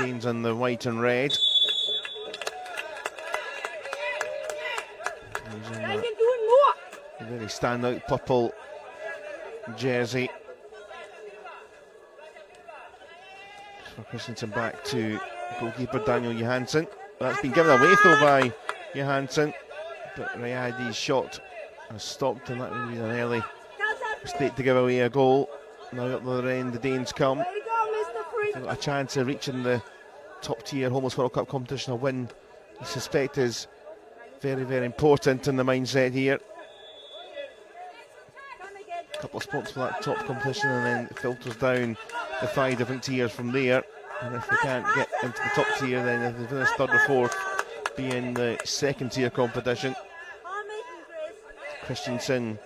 Danes on the white and red. A very standout purple jersey. For Christensen back to goalkeeper Daniel Johansson. That's been given away though by Johansson, but Rayadi's shot has stopped, and that would be an early mistake to give away a goal. Now up the other end, the Danes come. They've got a chance of reaching the top tier Homelles World Cup competition. A win, I suspect, is very, very important in the mindset here. A couple of spots for that top competition, and then it filters down the 5 different tiers from there. And if they can't get into the top tier, then if they finish third or fourth, be in the second tier competition. Christensen,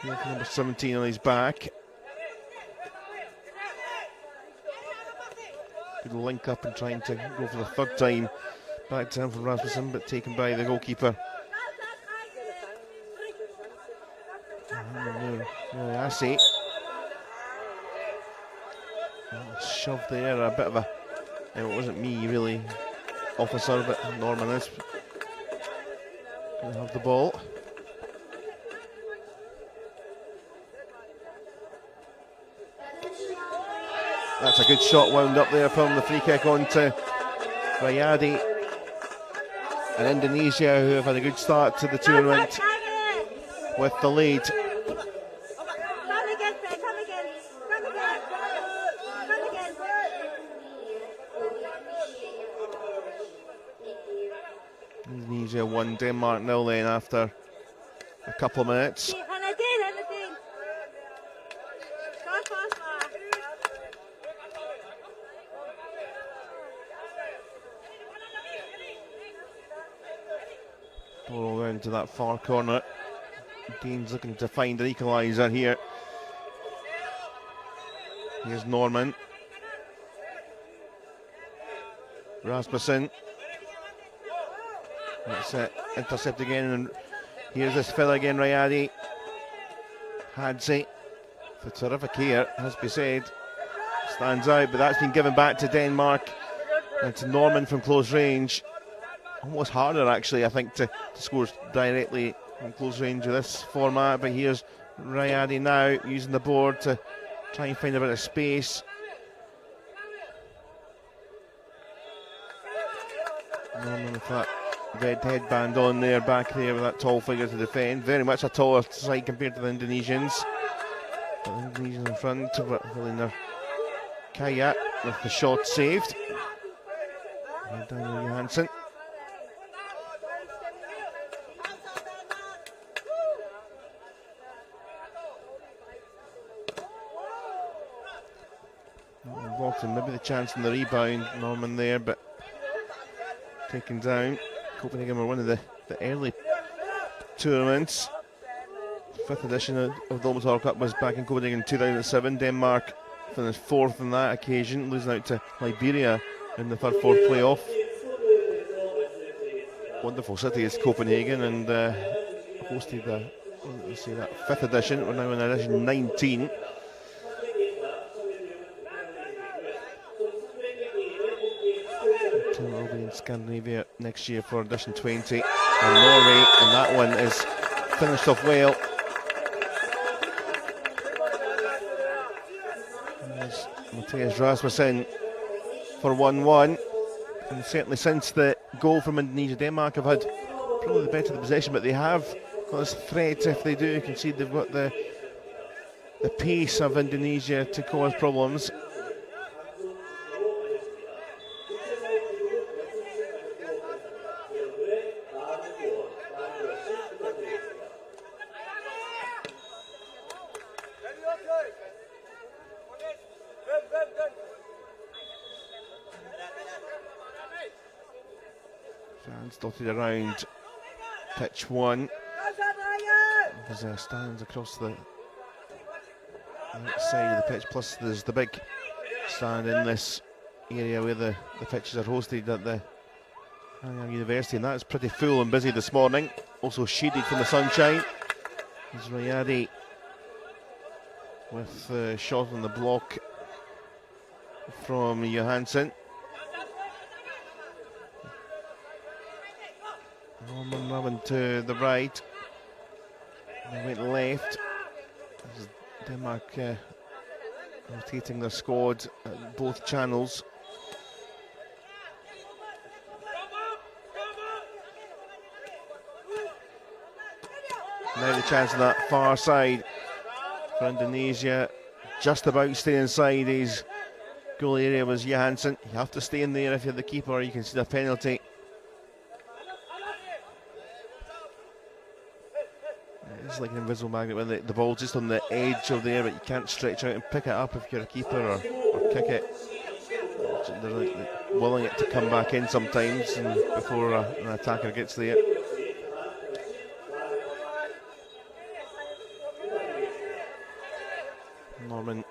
number 17 on his back. Good link up and trying to go for the third time. Back down for Rasmussen, but taken by the goalkeeper. Masih. Shoved there, a bit of a. It wasn't me really, officer, but Norman is going to have the ball. That's a good shot wound up there from the free kick on to Rayadi. And Indonesia, who have had a good start to the tournament with the lead. Indonesia won, Denmark 0 then after a couple of minutes. Ball around to that far corner. Danes looking to find an equaliser here. Here's Norman. Rasmussen. That's it. Intercept again, and here's this fella again, Rayadi. Hadzi. The terrific here, has to be said. Stands out, but that's been given back to Denmark. And to Norman from close range. Almost harder, actually, I think, to score directly from close range with this format. But here's Rayadi now using the board to try and find a bit of space. Norman with that red headband on there, back there with that tall figure to defend. Very much a taller side compared to the Indonesians. But the Indonesians in front, filling their Kaya with the shot saved. And Daniel Johansson. Maybe the chance in the rebound, Norman there, but taken down. Copenhagen were one of the early tournaments. 5th edition of the Homelles World Cup was back in Copenhagen in 2007. Denmark finished 4th on that occasion, losing out to Liberia in the 3rd-4th playoff. Wonderful city is Copenhagen, and hosted the 5th edition. We're now in edition 19. Will be in Scandinavia next year for edition 20, and Norway, and that one is finished off well. There's Matthias Rasmussen for 1-1, and certainly since the goal from Indonesia, Denmark have had probably the better of the possession, but they have got this threat. If they do, you can see they've got the pace of Indonesia to cause problems. Fans dotted around pitch 1. There's stands across the side of the pitch, plus there's the big stand in this area where the pitches are hosted at the University, and that's pretty full and busy this morning. Also shaded from the sunshine. There's Rayadi with the shot on the block. from Johansson. Norman running to the right. They went left. As Denmark rotating their squad at both channels. Now the chance on that far side for Indonesia. Just about staying inside his goal area was Johansson. You have to stay in there if you're the keeper, or you can see the penalty. It's like an invisible magnet when the ball's just on the edge of there, but you can't stretch out and pick it up if you're a keeper, or kick it. They're like willing it to come back in sometimes and before an attacker gets there. Norman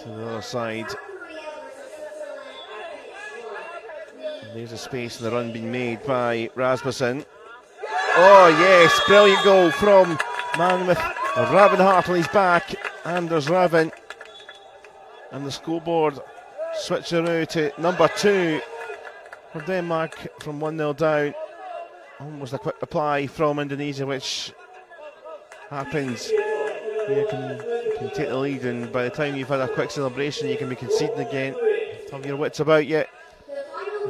to the other side. There's a space in the run being made by Rasmussen. Oh yes, brilliant goal from man with Ravenhart on his back, Anders Raven. And the scoreboard switcheroo to number 2 for Denmark from 1-0 down. Almost a quick reply from Indonesia, which happens. You can take the lead, and by the time you've had a quick celebration, you can be conceding again. Have your wits about you.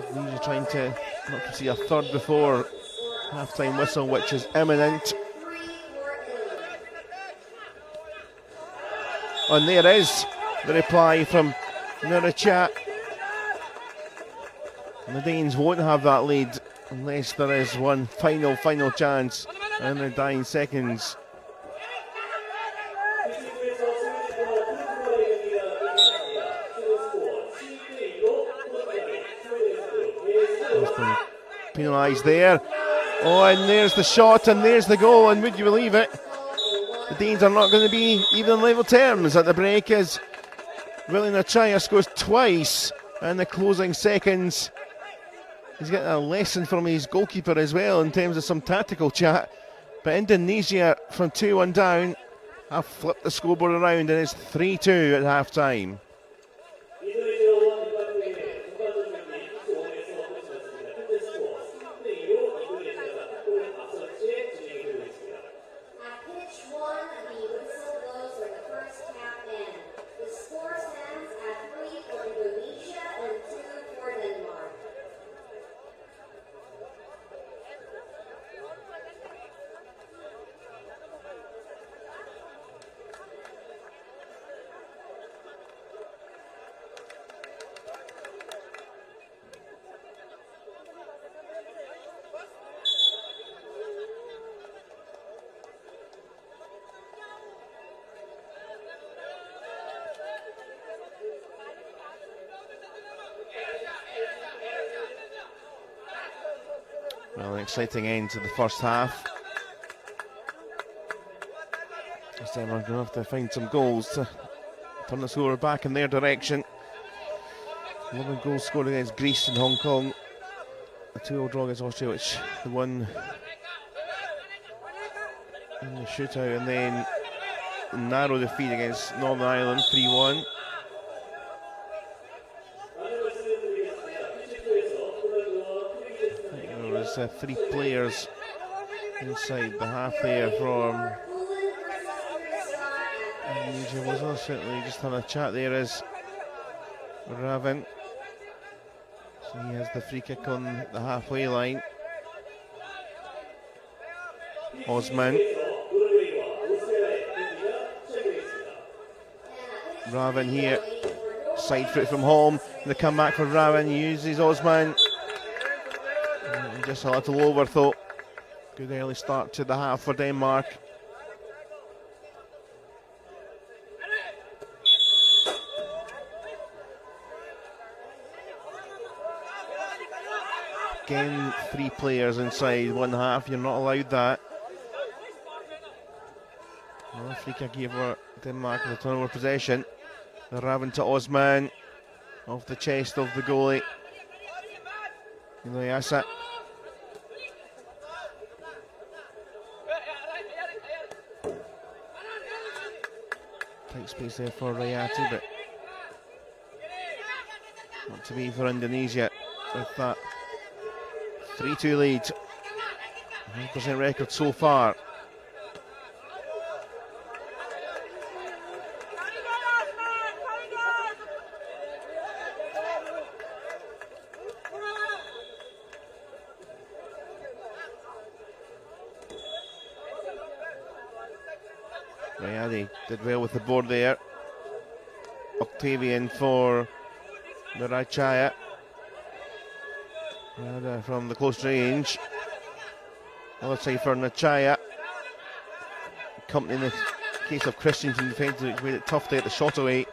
Indonesia trying to not to see a third before half-time whistle, which is imminent. And there is the reply from Nurichat. And the Danes won't have that lead unless there is one final chance in the dying seconds. Penalised there. Oh, and there's the shot, and there's the goal, and would you believe it? The Danes are not going to be even in level terms at the break, as William Achaya scores twice in the closing seconds. He's getting a lesson from his goalkeeper as well in terms of some tactical chat. But Indonesia, from 2-1 down, have flipped the scoreboard around, and it's 3-2 at half time. Well, an exciting end to the first half. This time we're going to have to find some goals to turn the score back in their direction. 11 goals scored against Greece and Hong Kong. A 2-0 draw against Austria, which they won in the shootout, and then narrow defeat against Northern Ireland 3-1. There's 3 players inside the half there from Indonesia. Was there? Certainly just having a chat there is Raven. So he has the free kick on the halfway line. Osman. Raven here. Side foot from home. The comeback for Raven. He uses Osman. Just a little overthought. Good early start to the half for Denmark. Again, 3 players inside one half. You're not allowed that. Another free kick here for Denmark with the turnover possession. The Raven to Osman. Off the chest of the goalie. Ilayasa. Tight space there for Rayati, but not to be for Indonesia with that 3-2 lead. 100% record so far. Rayadi did well with the board there. Octavian for Mirachaya. From the close range. Other side for Nachaya. Company in the case of Christensen defended it, made it tough to get the shot away.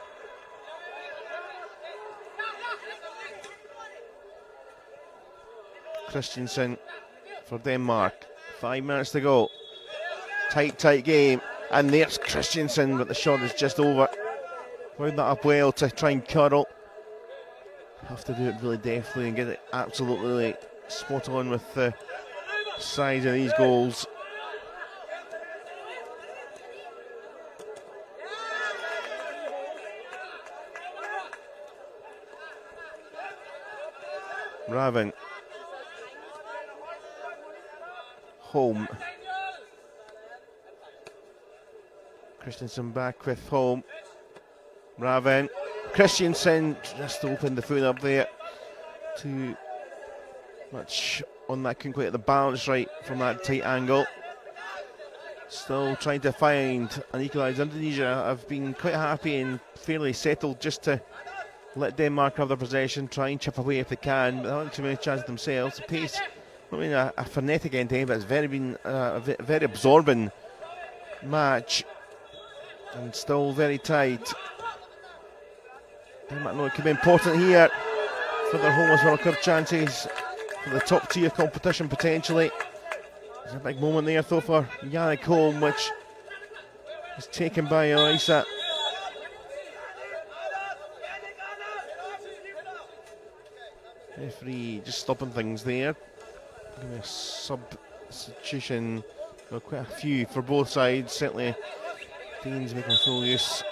Christensen for Denmark. 5 minutes to go. Tight game. And there's Christensen, but the shot is just over. Wound that up well to try and curl. Have to do it really deftly and get it absolutely spot on with the size of these goals. Raven. Home. Christensen back with Home. Raven. Christensen just opened the foot up there. Too much on that, couldn't quite get the balance right from that tight angle. Still trying to find an equaliser. Indonesia have been quite happy and fairly settled just to let Denmark have their possession, try and chip away if they can, but they haven't too many chances themselves. The pace, I mean, a frenetic end to end, but it's been a very absorbing match and still very tight. Denmark know it could be important here for their Homelles World Cup chances for the top tier competition potentially. There's a big moment there though for Yannick Holm, which is taken by Elisa. Referee just stopping things there. A substitution, well, quite a few for both sides. Certainly Dean's making full use,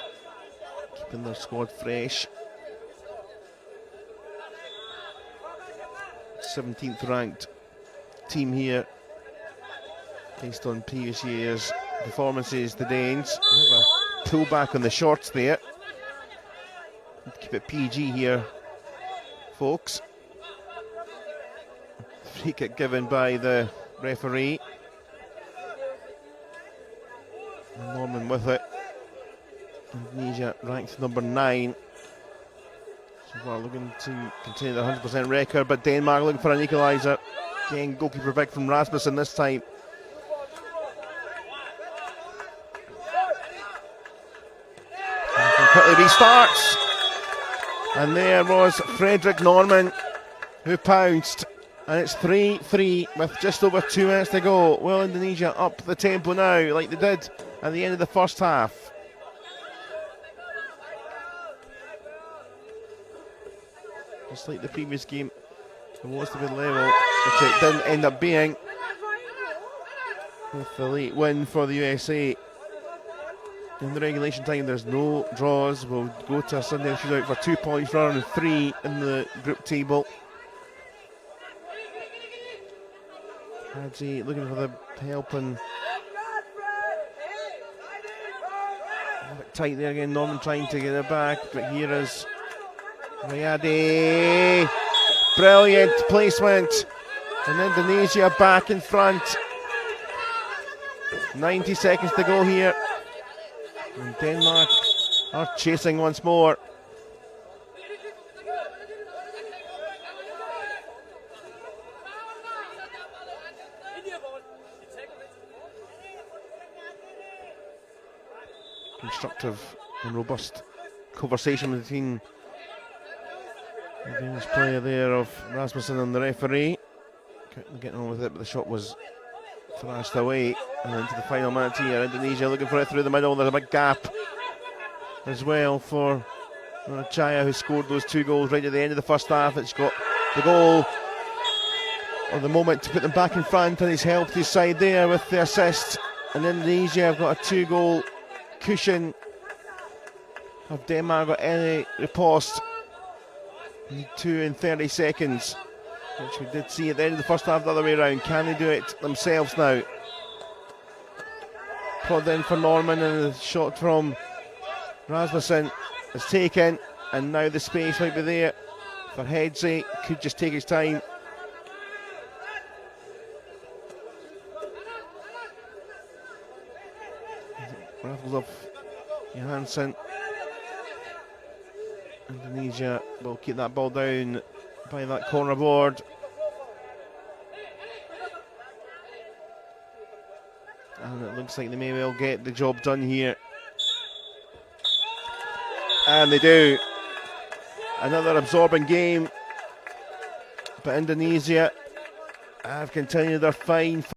keeping their squad fresh. 17th ranked team here based on previous years' performances. The Danes have a pull back on the shorts there. Keep it PG here, folks. Free kick given by the referee. Norman with it. Indonesia ranked number 9. So we're looking to continue the 100% record, but Denmark looking for an equaliser. Again, goalkeeper back from Rasmussen this time. And quickly restarts. And there was Frederick Norman who pounced. And it's 3-3 with just over 2 minutes to go. Will Indonesia up the tempo now like they did at the end of the first half? Just like the previous game, it was to be level, which it didn't end up being, with the late win for the USA. In the regulation time, there's no draws. We'll go to a Sunday shootout for 2 points rather than 3 in the group table. Hadji looking for the help and a bit tight there again. Norman trying to get it back, but here is Rayadi. Brilliant placement, and Indonesia back in front. 90 seconds to go here, and Denmark are chasing once more. Constructive and robust conversation between the Danish player there of Rasmussen and the referee. Getting on with it, but the shot was thrashed away. And into the final minute here, Indonesia looking for it through the middle. There's a big gap as well for Chaya, who scored those 2 goals right at the end of the first half. It's got the goal or the moment to put them back in front, and he's helped his side there with the assist. And Indonesia have got a 2-goal cushion Have Denmark got any riposte? 2 and 30 seconds, which we did see at the end of the first half the other way around. Can they do it themselves now? Prod in for Norman, and the shot from Rasmussen is taken, and now the space might be there for Hedze. Could just take his time. Raffles off Johansson. Indonesia will keep that ball down by that corner board. And it looks like they may well get the job done here. And they do. Another absorbing game. But Indonesia have continued their fine